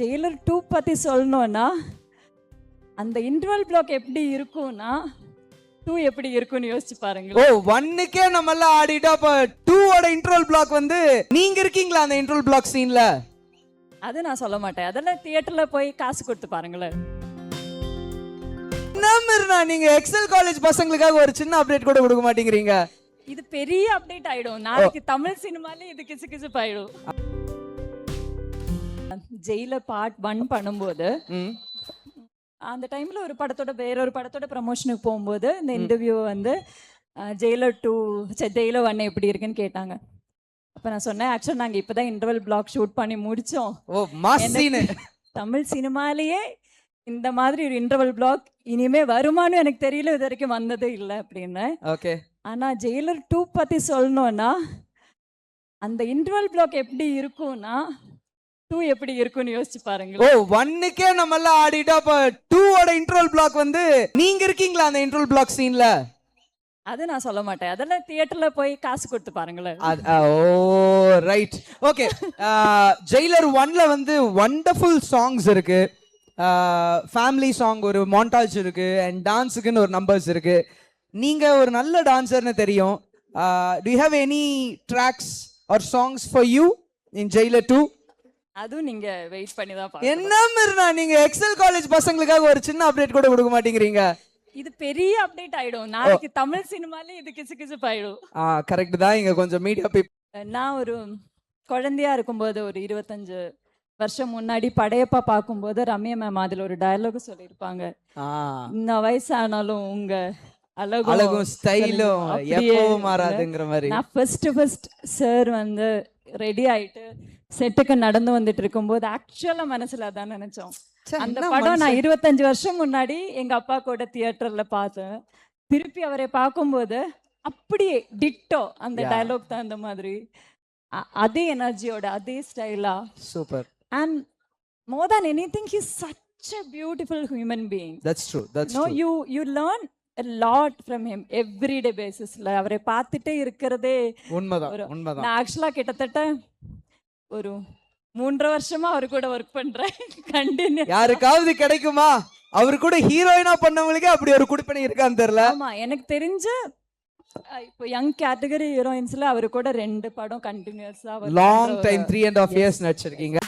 Jailer 2 பற்றி சொல்லணும்னா அந்த இன்டர்வல் பிளாக் எப்படி இருக்கும்னா 2 எப்படி இருக்கும்னு யோசிச்சு பாருங்க. ஓ 1க்கே நம்ம எல்லாம் ஆடிட்டா அப்ப 2ஓட இன்டர்வல் பிளாக் வந்து நீங்க இருக்கீங்களா அந்த இன்டர்வல் பிளாக் சீன்ல? அது நான் சொல்ல மாட்டேன், அதெல்லாம் தியேட்டர்ல போய் காசு கொடுத்து பாருங்களேன். நம்மர்னா நீங்க எக்ஸல் காலேஜ் பசங்களுக்காக ஒரு சின்ன அப்டேட் கூட கொடுக்க மாட்டேங்கிறீங்க. இது பெரிய அப்டேட் ஆயிடும் நாளைக்கு. தமிழ் சினிமாலே இது கிசு கிசு ஆயிடும். ஜெயிலர் பார்ட் 1 பண்ணும்போது அந்த டைம்ல ஒரு படத்தோட வேறொரு படத்தோட ப்ரமோஷனுக்கு போகும்போது இந்த இன்டர்வியூ வந்து ஜெயிலர் 2 ஜெயிலர் 1 எப்படி இருக்குன்னு கேட்டாங்க. அப்ப நான் சொன்னேன், ஆக்சுவலா நாங்க இப்பதான் இன்டர்வல் பிளாக் ஷூட் பண்ணி முடிச்சோம். ஓ மாஸ் சீன். தமிழ் சினிமாலேயே இந்த மாதிரி ஒரு இன்டர்வல் பிளாக் இனிமே வருமானு எனக்கு தெரியல, இது வரைக்கும் வந்ததே இல்லை அப்படின்னு. ஓகே. ஆனா ஜெயிலர் 2 பத்தி சொல்லணும்னா அந்த இன்டர்வல் பிளாக் எப்படி இருக்கும்னா 2 எப்படி இருக்கும்னு யோசிச்சு பாருங்க. ஓ 1க்கே நம்ம எல்லாம் ஆடிட்டா அப்ப 2ஓட இன்டர்வல் பிளாக் வந்து நீங்க இருக்கீங்களா அந்த இன்டர்வல் பிளாக் சீன்ல? அது நான் சொல்ல மாட்டேன், அதெல்லாம் தியேட்டர்ல போய் காசு கொடுத்து பாருங்களேன். Oh right. ஓகே. ஜெயிலர் 1ல வந்து வண்டர்ஃபுல் சாங்ஸ் இருக்கு. ஃபேமிலி சாங் ஒரு மாண்டாஜ் இருக்கு அண்ட் டான்ஸுக்குன்னு ஒரு நம்பர்ஸ் இருக்கு. நீங்க ஒரு நல்ல டான்சர்னு தெரியும். Do you have any tracks or songs for you in Jailer 2? அதுவும் நீங்க வெயிட் பண்ணி தான் பாருங்க. என்னம்னா நீங்க எக்ஸல் காலேஜ் பசங்களுக்காக ஒரு சின்ன அப்டேட் கூட கொடுக்க மாட்டேங்கிறீங்க. இது பெரிய அப்டேட் ஆயிடும் நாளைக்கு. தமிழ் சினிமாலே இது கிசு கிசு ஆயிடும். கரெக்ட் தான். இங்க கொஞ்சம் மீடியா நான் ஒரு குழந்தையா இருக்கும்போது ஒரு 25 வருஷம் முன்னாடி படையப்பா பார்க்கும்போது ரம்யா மேம் அதுல ஒரு டயலாக் சொல்லியிருப்பாங்க, இன்னும் வயசானாலும் உங்க அழகும் ஸ்டைலும் எப்பவும் மாறாதுங்கிற மாதிரி. நான் ஃபர்ஸ்ட் சார் வந்து ரெடி ஆயிட்டு செட்டுக்கு நடந்து வந்துட்டு இருக்கும்போது ஆக்சுவலா மனசுல அதான் நினைச்சோம். அந்த படம் நான் 25 வருஷம் முன்னாடி எங்க அப்பா கூட தியேட்டர்ல பார்த்தேன். திருப்பி அவரை பார்க்கும்போது அப்படியே டிட்டோ அந்த டயலாக் தான் அந்த மாதிரி அதே எனர்ஜியோட அதே ஸ்டைலா. Super. And more than anything, he's such a beautiful human being. That's true. That's no, true. you learn a lot from him everyday basis. அவரை பார்த்துட்டே இருக்கிறதே உண்மைதான். நான் ஆக்சுவலா கிட்டத்தட்ட ஒரு 3 வருஷமா அவர் கூட ஒர்க் பண்றேன். கண்டினியூ. யாருக்காவது கிடைக்குமா அவரு கூட ஹீரோயினா பண்ணவங்களுக்கே அப்படி ஒரு குடிப்பனை இருக்கான்னு தெரியல. ஆமா, எனக்கு தெரிஞ்ச இப்போ யங் கேட்டகரி ஹீரோயின்ஸ்ல அவரு கூட 2 படம் கண்டினியூஸா லாங் டைம் 3.5 இயர்ஸ் நடிச்சிருக்கீங்க.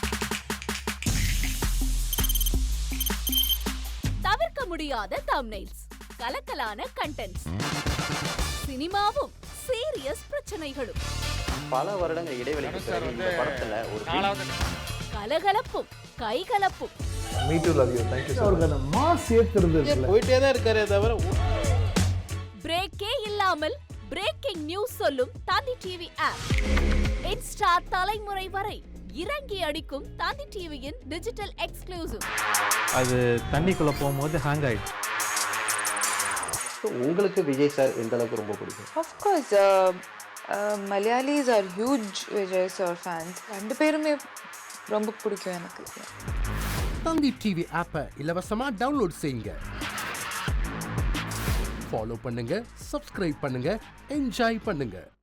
தவிர்க்க முடியாத தம்ப்நெயில்ஸ், கலக்கலான கண்டென்ட்ஸ், சினிமாவும் சீரியஸ் பிரச்சனைகளும், பல வருடங்கள் இடைவெளிக்கு பிறகு இந்த படத்துல ஒரு கலகலப்பும் கைகலப்பும். Me too love you. Thank you so much. Mass ஏத்துறது போயிட்டே தான் இருக்காரே தவிர பிரேக்கே இல்லாமல் பிரேக்கிங் நியூஸ் சொல்லும் தந்தி டிவி ஆப். இன்ஸ்டா தலைமுறை வரை இறங்கி அடிக்கும் தந்தி டிவியின் டிஜிட்டல் எக்ஸ்க்ளூசிவ். அது தண்ணிக்குள்ள போகும்போது ஹேங் ஆயிடுச்சு. உங்களுக்கு விஜய் சார் எந்த அளவுக்கு ரொம்ப பிடிக்கும்? Of course, Malayalis are huge Vijay sir fans. 2 பேருமே ரொம்ப பிடிக்கும் எனக்கு. தந்தி டிவி ஆப்பை இலவசமா டவுன்லோட் செய்யுங்க. ஃபாலோ பண்ணுங்க, சப்ஸ்கிரைப் பண்ணுங்க, என்ஜாய் பண்ணுங்க.